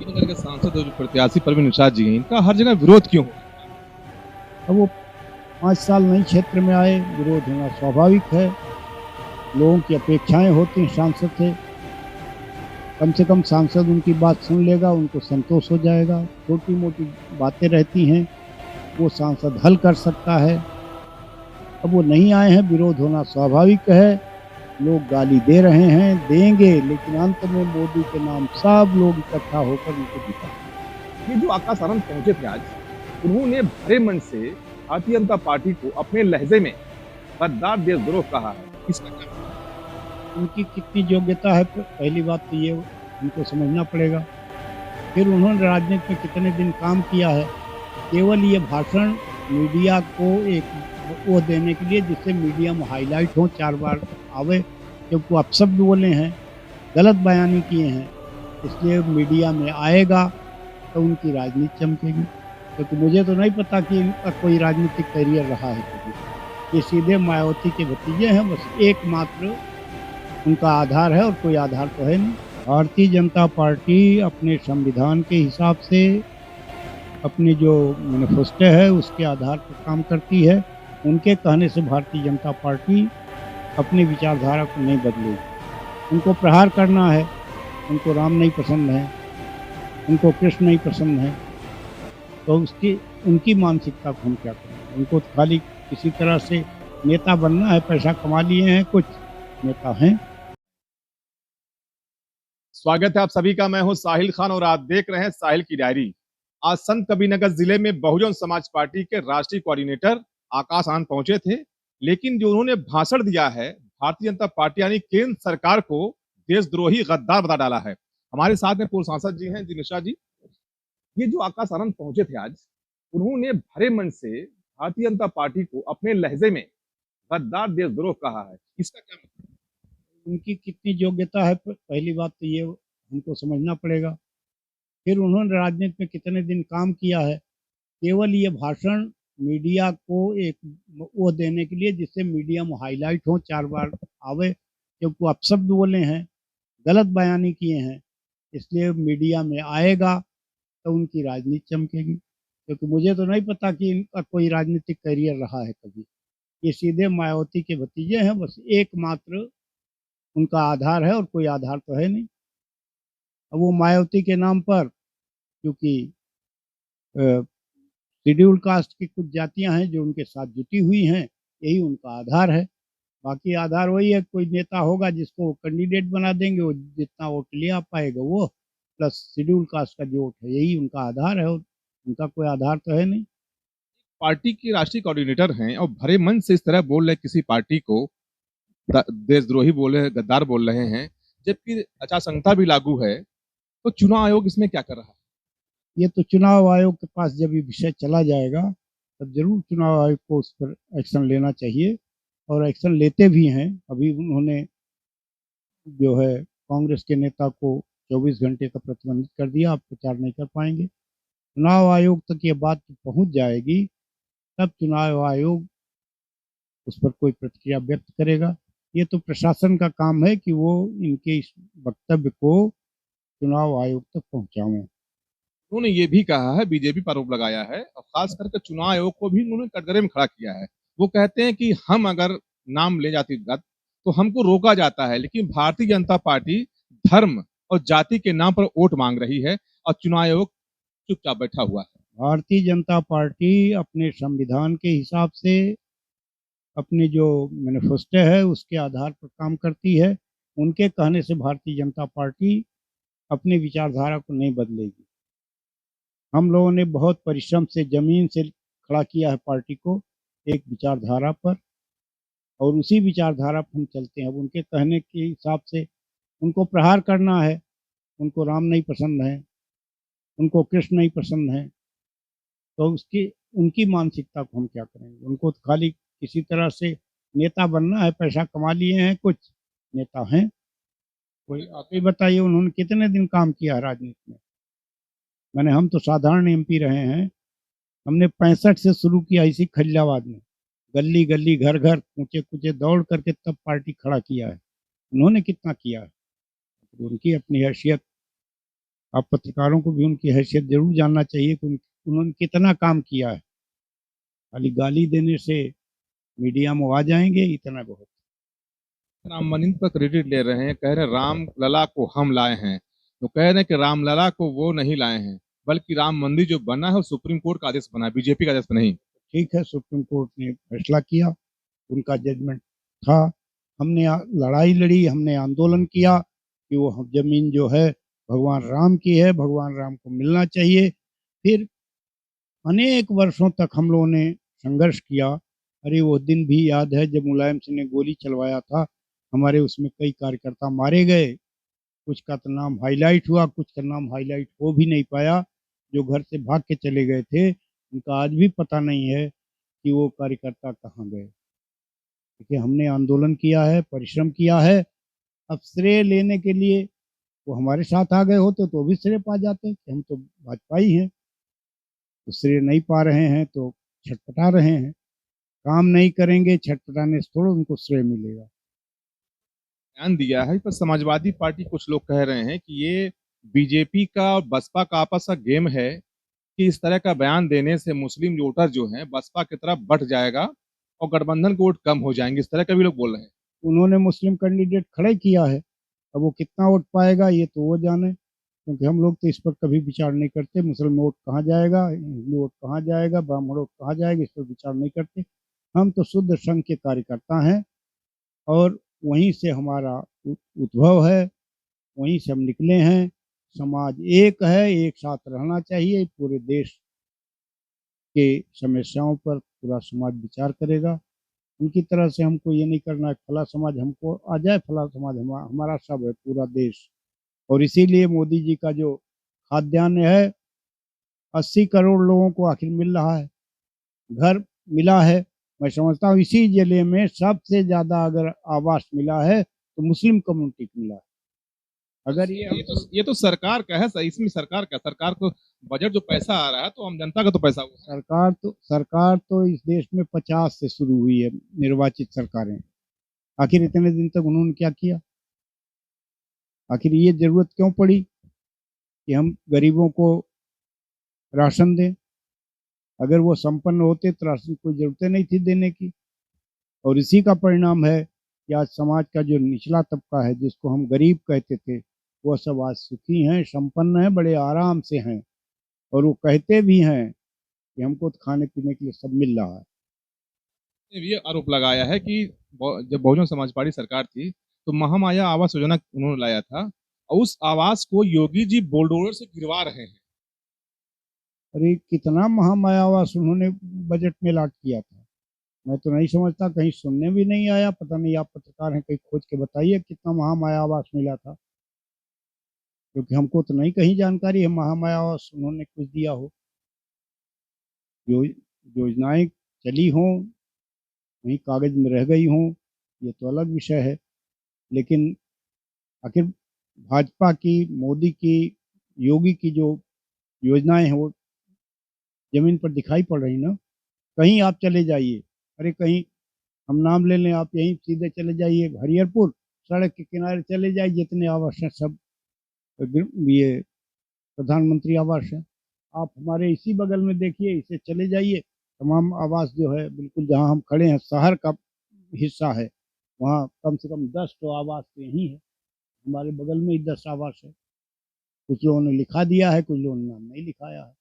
नगर के सांसद और जो प्रत्याशी परवीन निषाद जी हैं, इनका हर जगह विरोध क्यों हो? अब वो 5 साल नई क्षेत्र में आए, विरोध होना स्वाभाविक है। लोगों की अपेक्षाएं होती हैं सांसद से। कम से कम सांसद उनकी बात सुन लेगा, उनको संतोष हो जाएगा। छोटी मोटी बातें रहती हैं, वो सांसद हल कर सकता है। अब वो नहीं आए हैं, विरोध होना स्वाभाविक है। लोग गाली दे रहे हैं, देंगे, लेकिन अंत में मोदी के नाम सब लोग इकट्ठा होकर उनको जिताएंगे। ये जो आकाश आनंद पहुंचे थे आज, उन्होंने भरे मन से भारतीय जनता पार्टी को अपने लहजे में गद्दार देशद्रोह कहा है। इसका क्या मतलब? उनकी कितनी योग्यता है, पहली बात तो ये उनको समझना पड़ेगा। फिर उन्होंने राजनीति में कितने दिन काम किया है। केवल ये भाषण मीडिया को एक वो देने के लिए जिससे मीडिया में हाईलाइट हो, 4 बार आवे, क्योंकि वो अपशब्द बोले हैं, गलत बयानी किए हैं, इसलिए मीडिया में आएगा तो उनकी राजनीति चमकेगी। क्योंकि मुझे तो नहीं पता कि इनका कोई राजनीतिक करियर रहा है कभी। ये सीधे मायावती के भतीजे हैं, बस एकमात्र उनका आधार है और कोई आधार तो है नहीं। भारतीय जनता पार्टी अपने संविधान के हिसाब से अपनी जो मैनिफेस्टो है उसके आधार पर काम करती है। उनके कहने से भारतीय जनता पार्टी अपनी विचारधारा को नहीं बदलेगी। उनको प्रहार करना है, उनको राम नहीं पसंद है, उनको कृष्ण नहीं पसंद है, तो उनकी मानसिकता को हम क्या करें। उनको तो खाली किसी तरह से नेता बनना है, पैसा कमा लिए हैं, कुछ नेता हैं। स्वागत है आप सभी का। मैं हूं साहिल खान और आप देख रहे हैं साहिल की डायरी। आज संत कबीरनगर जिले में बहुजन समाज पार्टी के राष्ट्रीय कोऑर्डिनेटर आकाश आनंद पहुंचे थे, लेकिन जो उन्होंने भाषण दिया है, भारतीय जनता पार्टी यानी केंद्र सरकार को देशद्रोही गद्दार बता डाला है। हमारे साथ में पूर्व सांसद जी हैं, जी निषाद जी। ये जो आकाश आनंद पहुंचे थे आज, उन्होंने भरे मन से भारतीय जनता पार्टी को अपने लहजे में गद्दार देशद्रोह कहा है। इसका क्या मतलब? उनकी कितनी योग्यता है, पहली बात तो ये हमको समझना पड़ेगा। फिर उन्होंने राजनीति में कितने दिन काम किया है। केवल ये भाषण मीडिया को एक वो देने के लिए जिससे मीडिया में हाईलाइट हो, 4 बार आवे, क्योंकि वो अपशब्द बोले हैं, गलत बयानी किए हैं, इसलिए मीडिया में आएगा तो उनकी राजनीति चमकेगी। क्योंकि मुझे तो नहीं पता कि इनका कोई राजनीतिक करियर रहा है कभी। ये सीधे मायावती के भतीजे हैं, बस एकमात्र उनका आधार है और कोई आधार तो है नहीं। अब वो मायावती के नाम पर, क्योंकि शेड्यूल कास्ट की कुछ जातियां हैं जो उनके साथ जुटी हुई हैं, यही उनका आधार है। बाकी आधार वही है, कोई नेता होगा जिसको वो कैंडिडेट बना देंगे, वो जितना वोट ले आ पाएगा वो, प्लस शेड्यूल कास्ट का जो वोट है, यही उनका आधार है और उनका कोई आधार तो है नहीं। पार्टी के राष्ट्रीय कोऑर्डिनेटर हैं और भरे मन से इस तरह बोल रहे किसी पार्टी को देशद्रोही बोल रहे हैं, गद्दार बोल रहे हैं, जबकि आचार संहिता भी लागू है, तो चुनाव आयोग इसमें क्या कर रहा है? ये तो चुनाव आयोग के पास जब ये विषय चला जाएगा तब जरूर चुनाव आयोग को उस पर एक्शन लेना चाहिए और एक्शन लेते भी हैं। अभी उन्होंने जो है कांग्रेस के नेता को 24 घंटे का प्रतिबंधित कर दिया, आप प्रचार नहीं कर पाएंगे। चुनाव आयोग तक ये बात पहुंच जाएगी, तब चुनाव आयोग उस पर कोई प्रतिक्रिया व्यक्त करेगा। ये तो प्रशासन का काम है कि वो इनके इस वक्तव्य को चुनाव आयोग तक पहुंचावें। उन्होंने ये भी कहा है, बीजेपी पर आरोप लगाया है और खास करके चुनाव आयोग को भी उन्होंने कटघरे में खड़ा किया है। वो कहते हैं कि हम अगर नाम ले जातिगत तो हमको रोका जाता है, लेकिन भारतीय जनता पार्टी धर्म और जाति के नाम पर वोट मांग रही है और चुनाव आयोग चुपचाप बैठा हुआ है। भारतीय जनता पार्टी अपने संविधान के हिसाब से अपनी जो मैनिफेस्टो है उसके आधार पर काम करती है। उनके कहने से भारतीय जनता पार्टी अपनी विचारधारा को नहीं बदलेगी। हम लोगों ने बहुत परिश्रम से जमीन से खड़ा किया है पार्टी को एक विचारधारा पर, और उसी विचारधारा पर हम चलते हैं। अब उनके कहने के हिसाब से उनको प्रहार करना है, उनको राम नहीं पसंद है, उनको कृष्ण नहीं पसंद है, तो उनकी मानसिकता को हम क्या करेंगे। उनको तो खाली किसी तरह से नेता बनना है, पैसा कमा लिए हैं, कुछ नेता हैं। कोई आप ही बताइए, उन्होंने कितने दिन काम किया है राजनीति में। हम तो साधारण एमपी रहे हैं। हमने 65 से शुरू किया इसी खलिलाबाद में, गली गली घर घर कूचे कूचे दौड़ करके तब पार्टी खड़ा किया है। उन्होंने कितना किया है, तो उनकी अपनी हैसियत आप पत्रकारों को भी उनकी हैसियत जरूर जानना चाहिए कि उन्होंने कितना काम किया है। खाली गाली देने से मीडिया में आ जाएंगे, इतना बहुत। राम मंदिर पर क्रेडिट ले रहे हैं, कह रहे हैं राम लला को हम लाए हैं। तो कह रहे हैं कि राम लला को वो नहीं लाए हैं, बल्कि राम मंदिर जो बना है वो सुप्रीम कोर्ट का आदेश बना है, बीजेपी का आदेश नहीं। ठीक है, सुप्रीम कोर्ट ने फैसला किया, उनका जजमेंट था। हमने लड़ाई लड़ी, हमने आंदोलन किया कि वो जमीन जो है भगवान राम की है, भगवान राम को मिलना चाहिए। फिर अनेक वर्षों तक हम लोगों ने संघर्ष किया। अरे वो दिन भी याद है जब मुलायम सिंह ने गोली चलवाया था, हमारे उसमें कई कार्यकर्ता मारे गए। कुछ का तो नाम हाईलाइट हुआ, कुछ का नाम हाईलाइट हो भी नहीं पाया। जो घर से भाग के चले गए थे, उनका आज भी पता नहीं है कि वो कार्यकर्ता कहाँ गए। देखिए, हमने आंदोलन किया है, परिश्रम किया है। अब श्रेय लेने के लिए वो हमारे साथ आ गए होते तो भी श्रेय पा जाते कि हम तो भाजपा ही हैं। तो श्रेय नहीं पा रहे हैं तो छटपटा रहे हैं। काम नहीं करेंगे, छटपटाने से थोड़ा उनको श्रेय मिलेगा। बयान दिया है, पर समाजवादी पार्टी कुछ लोग कह रहे हैं कि ये बीजेपी का और बसपा का आपस का गेम है, कि इस तरह का बयान देने से मुस्लिम वोटर जो है बसपा की तरफ बढ़ जाएगा और गठबंधन के वोट कम हो जाएंगे। इस तरह का भी लोग बोल रहे हैं। उन्होंने मुस्लिम कैंडिडेट खड़े किया है, अब वो कितना वोट पाएगा ये तो वो जाने, क्योंकि हम लोग तो इस पर कभी विचार नहीं करते। मुस्लिम वोट कहाँ जाएगा, हिंदू वोट कहाँ जाएगा, ब्राह्मण वोट कहाँ जाएगा, इस पर विचार नहीं करते। हम तो शुद्ध संघ के कार्यकर्ता हैं और वहीं से हमारा उद्भव है, वहीं से हम निकले हैं। समाज एक है, एक साथ रहना चाहिए। पूरे देश के समस्याओं पर पूरा समाज विचार करेगा। उनकी तरह से हमको ये नहीं करना है फला समाज हमको आ जाए, फला समाज हमारा सब है, पूरा देश। और इसीलिए मोदी जी का जो खाद्यान्न है 80 करोड़ लोगों को आखिर मिल रहा है, घर मिला है। मैं समझता हूँ इसी जिले में सबसे ज्यादा अगर आवास मिला है तो मुस्लिम कम्युनिटी को मिला है। अगर ये तो सरकार का है सर, इसमें सरकार को बजट जो पैसा आ रहा है तो आम जनता का तो पैसा हुआ है। सरकार तो इस देश में 50 से शुरू हुई है, निर्वाचित सरकारें। आखिर इतने दिन तक उन्होंने क्या किया? आखिर ये जरूरत क्यों पड़ी कि हम गरीबों को राशन दें? अगर वो संपन्न होते तो राशन की कोई जरूरत नहीं थी देने की। और इसी का परिणाम है कि आज समाज का जो निचला तबका है, जिसको हम गरीब कहते थे, वो सब आज सुखी हैं, संपन्न हैं, बड़े आराम से हैं। और वो कहते भी हैं कि हमको तो खाने पीने के लिए सब मिल रहा है। ये आरोप लगाया है कि जब बहुजन समाज पार्टी सरकार थी तो महामाया आवास योजना उन्होंने लाया था, और उस आवास को योगी जी बुलडोजर से गिरवा रहे हैं। अरे कितना महामाया आवास उन्होंने बजट में लाट किया था, मैं तो नहीं समझता, कहीं सुनने भी नहीं आया। पता नहीं, आप पत्रकार हैं, कहीं खोज के बताइए कितना महामाया आवास मिला था, क्योंकि हमको तो नहीं कहीं जानकारी है महामाया आवास उन्होंने कुछ दिया हो। जो योजनाएं चली हों, वहीं कागज में रह गई हों, ये तो अलग विषय है। लेकिन आखिर भाजपा की, मोदी की, योगी की जो योजनाएं हैं वो जमीन पर दिखाई पड़ रही ना। कहीं आप चले जाइए, अरे कहीं हम नाम ले लें, आप यहीं सीधे चले जाइए हरिहरपुर, सड़क के किनारे चले जाइए, जितने आवास हैं सब ये प्रधानमंत्री आवास है। आप हमारे इसी बगल में देखिए, इसे चले जाइए, तमाम आवास जो है बिल्कुल जहाँ हम खड़े हैं शहर का हिस्सा है, वहाँ कम से कम 10 तो आवास तो यही है, हमारे बगल में ही 10 आवास है। कुछ लोगों ने लिखा दिया है, कुछ लोगों ने नाम नहीं लिखाया है।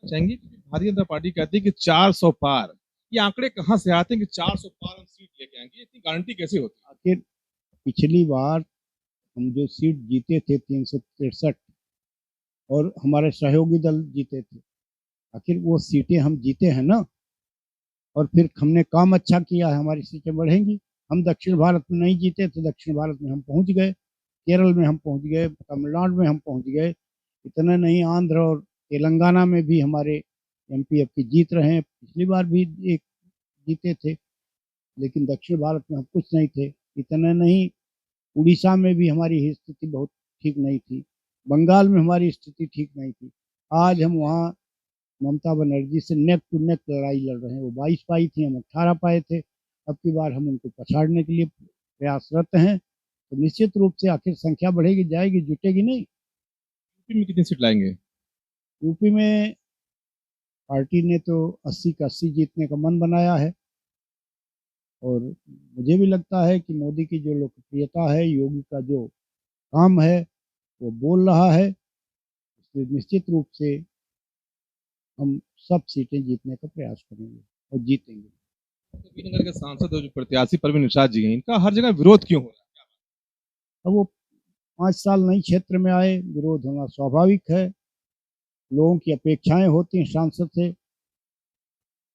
चाहेंगे कि भारतीय जनता पार्टी कहती है कि 400 पार, ये आंकड़े कहाँ से आते हैं कि 400 पार हम सीट लेके आएंगे? इतनी गारंटी कैसे होती है? आखिर पिछली बार हम जो सीट जीते थे 363, और हमारे सहयोगी दल जीते थे, आखिर वो सीटें हम जीते हैं ना, और फिर हमने काम अच्छा किया है, हमारी सीटें बढ़ेंगी। हम दक्षिण भारत में नहीं जीते तो दक्षिण भारत में हम पहुंच गए, केरल में हम पहुंच गए, तमिलनाडु में हम पहुंच गए। इतना नहीं, आंध्र और तेलंगाना में भी हमारे एमपी की जीत रहे हैं। पिछली बार भी एक जीते थे, लेकिन दक्षिण भारत में हम कुछ नहीं थे। इतना नहीं, उड़ीसा में भी हमारी स्थिति बहुत ठीक नहीं थी, बंगाल में हमारी स्थिति ठीक नहीं थी। आज हम वहाँ ममता बनर्जी से नेक टू नेक लड़ाई लड़ रहे हैं। वो 22 पाई थी, हम 18 पाए थे। अब की बार हम उनको पछाड़ने के लिए प्रयासरत हैं। तो निश्चित रूप से आखिर संख्या बढ़ेगी, जाएगी, जुटेगी नहीं। यूपी में कितनी सीट लाएंगे? यूपी में पार्टी ने तो 80 का 80 जीतने का मन बनाया है और मुझे भी लगता है कि मोदी की जो लोकप्रियता है, योगी का जो काम है, वो बोल रहा है, इसलिए निश्चित रूप से हम सब सीटें जीतने का प्रयास करेंगे और जीतेंगे। संतकबीरनगर के सांसद और जो प्रत्याशी परवीन निषाद जी हैं, इनका हर जगह विरोध क्यों हो रहा है? अब वो 5 साल नई क्षेत्र में आए, विरोध होना स्वाभाविक है। लोगों की अपेक्षाएं होती हैं सांसद से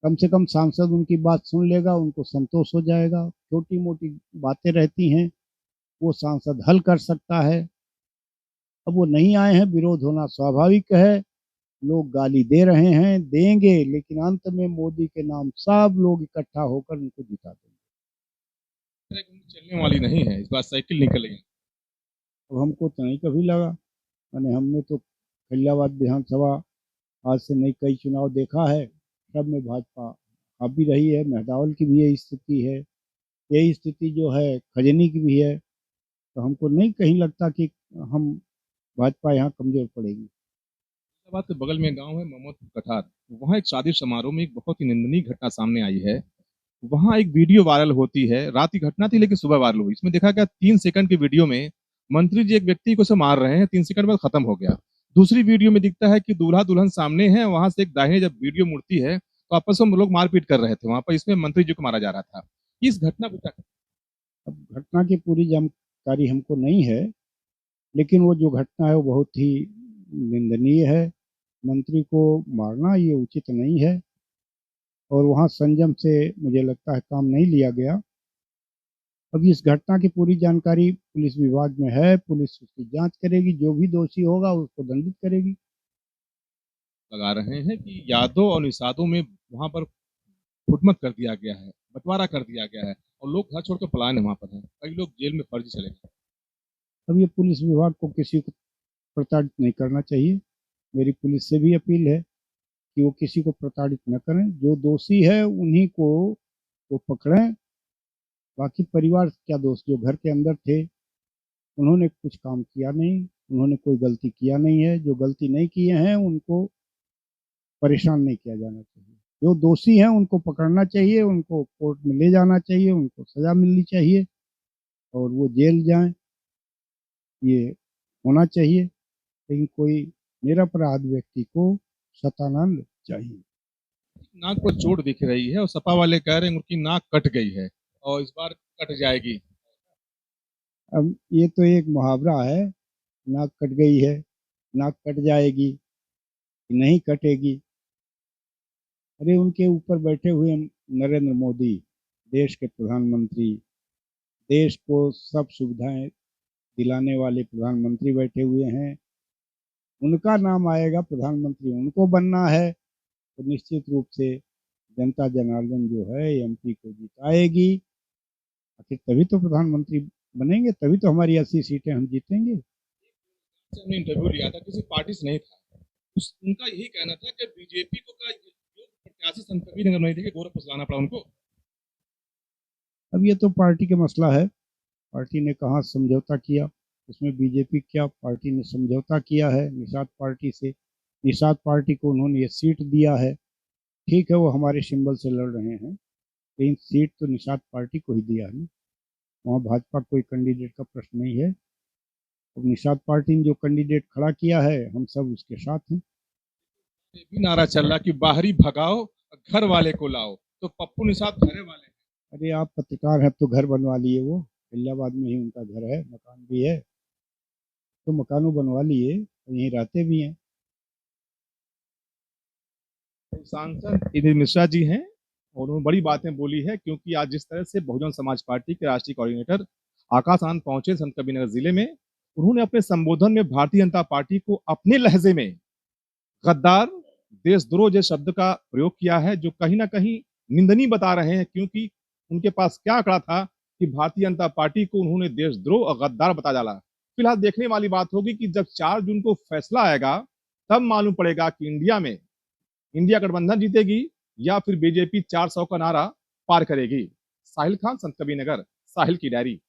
कम सांसद उनकी बात सुन लेगा, उनको संतोष हो जाएगा। छोटी मोटी बातें रहती हैं, वो सांसद हल कर सकता है। अब वो नहीं आए हैं, विरोध होना स्वाभाविक है। लोग गाली दे रहे हैं, देंगे, लेकिन अंत में मोदी के नाम सब लोग इकट्ठा होकर उनको जिता देंगे। चलने वाली नहीं है, इस बार साइकिल निकलेगी। अब हमको तो नहीं कभी लगा, मैंने हमने तो खलियाबाद विधानसभा आज से नहीं कई चुनाव देखा है, सब में भाजपा अब भी रही है। मेहदावल की भी यही स्थिति है, यही स्थिति जो है खजनी की भी है। तो हमको नहीं कहीं लगता कि हम भाजपा यहाँ कमजोर पड़ेगी। बात के बगल में गांव है मोहम्मदपुर कठार, वहाँ एक शादी समारोह में एक बहुत ही निंदनीय घटना सामने आई है। वहाँ एक वीडियो वायरल होती है, रात की घटना थी लेकिन सुबह वायरल हुई। इसमें देखा गया 3 सेकंड की वीडियो में मंत्री जी एक व्यक्ति को से मार रहे हैं, 3 सेकंड बाद खत्म हो गया। दूसरी वीडियो में दिखता है कि दूल्हा दुल्हन सामने है, वहां से एक दाहिने जब वीडियो मुड़ती है तो आपस में लोग मारपीट कर रहे थे वहां पर, इसमें मंत्री जी को मारा जा रहा था। इस घटना को क्या? अब घटना की पूरी जानकारी हमको नहीं है, लेकिन वो जो घटना है वो बहुत ही निंदनीय है। मंत्री को मारना ये उचित नहीं है और वहाँ संयम से मुझे लगता है काम नहीं लिया गया। अब इस घटना की पूरी जानकारी पुलिस विभाग में है, पुलिस उसकी जांच करेगी, जो भी दोषी होगा उसको दंडित करेगी। लगा रहे हैं कि यादों और निषादों में वहां पर फुटमत कर दिया गया है, बंटवारा कर दिया गया है और लोग घर छोड़कर पलायन वहां पर हैं। कई लोग जेल में फर्जी चले गए। अब ये पुलिस विभाग को किसी को प्रताड़ित नहीं करना चाहिए। मेरी पुलिस से भी अपील है कि वो किसी को प्रताड़ित न करें, जो दोषी है उन्हीं को वो पकड़ें। बाकी परिवार क्या दोष, जो घर के अंदर थे उन्होंने कुछ काम किया नहीं, उन्होंने कोई गलती किया नहीं है। जो गलती नहीं किए हैं उनको परेशान नहीं किया जाना चाहिए। जो दोषी हैं उनको पकड़ना चाहिए, उनको कोर्ट में ले जाना चाहिए, उनको सजा मिलनी चाहिए और वो जेल जाएं, ये होना चाहिए। लेकिन कोई निरपराध व्यक्ति को सताना नहीं चाहिए। नाक पर चोट दिख रही है और सपा वाले कह रहे हैं उनकी नाक कट गई है और इस बार कट जाएगी। अब ये तो एक मुहावरा है, नाक कट गई है, नाक कट जाएगी, नहीं कटेगी। अरे उनके ऊपर बैठे हुए नरेंद्र मोदी, देश के प्रधानमंत्री, देश को सब सुविधाएं दिलाने वाले प्रधानमंत्री बैठे हुए हैं। उनका नाम आएगा, प्रधानमंत्री उनको बनना है, तो निश्चित रूप से जनता जनार्दन जो है एमपी को जिताएगी। आखिर तभी तो प्रधानमंत्री बनेंगे, तभी तो हमारी 80 सीटें हम जीतेंगे। हमने इंटरव्यू लिया था, किसी पार्टी से नहीं था, उनका यही कहना था कि बीजेपी को का जो प्रत्याशी संतकबीरनगर नहीं थे कि गोरखपुर से लाना पड़ा उनको। अब ये तो पार्टी का मसला है, पार्टी ने कहाँ समझौता किया, उसमें बीजेपी क्या, पार्टी ने समझौता किया है निषाद पार्टी से। निषाद पार्टी को उन्होंने ये सीट दिया है, ठीक है वो हमारे सिंबल से लड़ रहे हैं, लेकिन सीट तो निषाद पार्टी को ही दिया है ना, वहाँ भाजपा कोई कैंडिडेट का प्रश्न नहीं है। अब निषाद पार्टी ने जो कैंडिडेट खड़ा किया है हम सब उसके साथ हैं। ये भी नारा चल रहा कि बाहरी भगाओ घर वाले को लाओ, तो पप्पू निषाद घरे वाले। अरे आप पत्रकार हैं तो घर बनवा लिए, वो इलाहाबाद में ही उनका घर है, मकान भी है, तो मकानों बनवा लिए, यहीं रहते भी हैं। सांसद इधर मिश्रा जी हैं और उन्होंने बड़ी बातें बोली है, क्योंकि आज जिस तरह से बहुजन समाज पार्टी के राष्ट्रीय कोऑर्डिनेटर आकाश आनंद पहुंचे संतकबीरनगर जिले में, उन्होंने अपने संबोधन में भारतीय जनता पार्टी को अपने लहजे में गद्दार, देशद्रोह जैसे शब्द का प्रयोग किया है, जो कहीं ना कहीं निंदनीय बता रहे हैं, क्योंकि उनके पास क्या आंकड़ा था कि भारतीय जनता पार्टी को उन्होंने देशद्रोह और गद्दार बता डाला। फिलहाल देखने वाली बात होगी कि जब 4 जून को फैसला आएगा तब मालूम पड़ेगा कि इंडिया में इंडिया गठबंधन जीतेगी या फिर बीजेपी 400 का नारा पार करेगी। साहिल खान, संतकबीरनगर, साहिल की डायरी।